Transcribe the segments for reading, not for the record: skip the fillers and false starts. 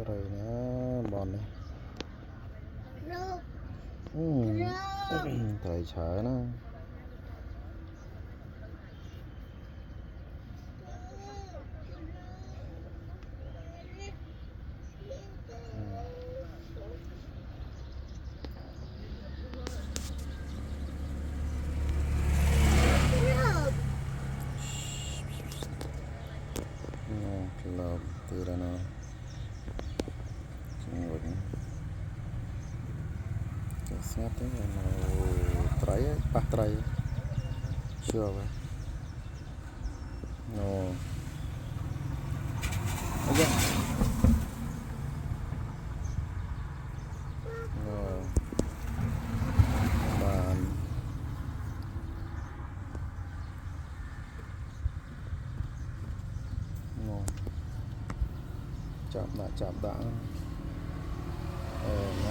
rồi nó bòn này thời chở nó lợp từ đó nó snap thế là nó trái bắt trái chưa vậy nó bàn chạm đã nó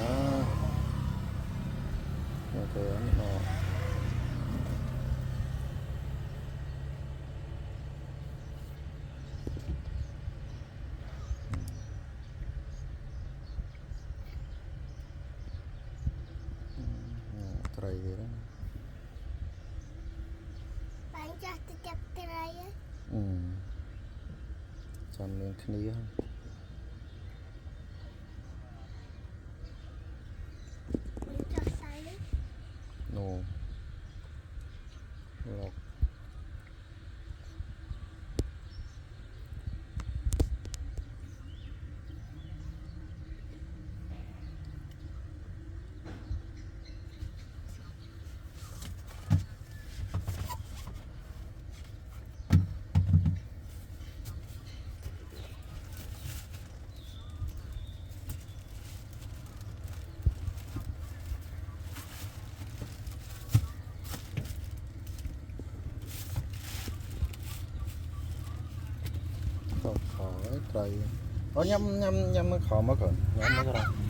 ok nó trái vậy đó bạn cho tôi chặt trái á chạm lên kia bạn cho trái no lọc khỏi trái nhâm nó khó mất rồi nhâm nó ra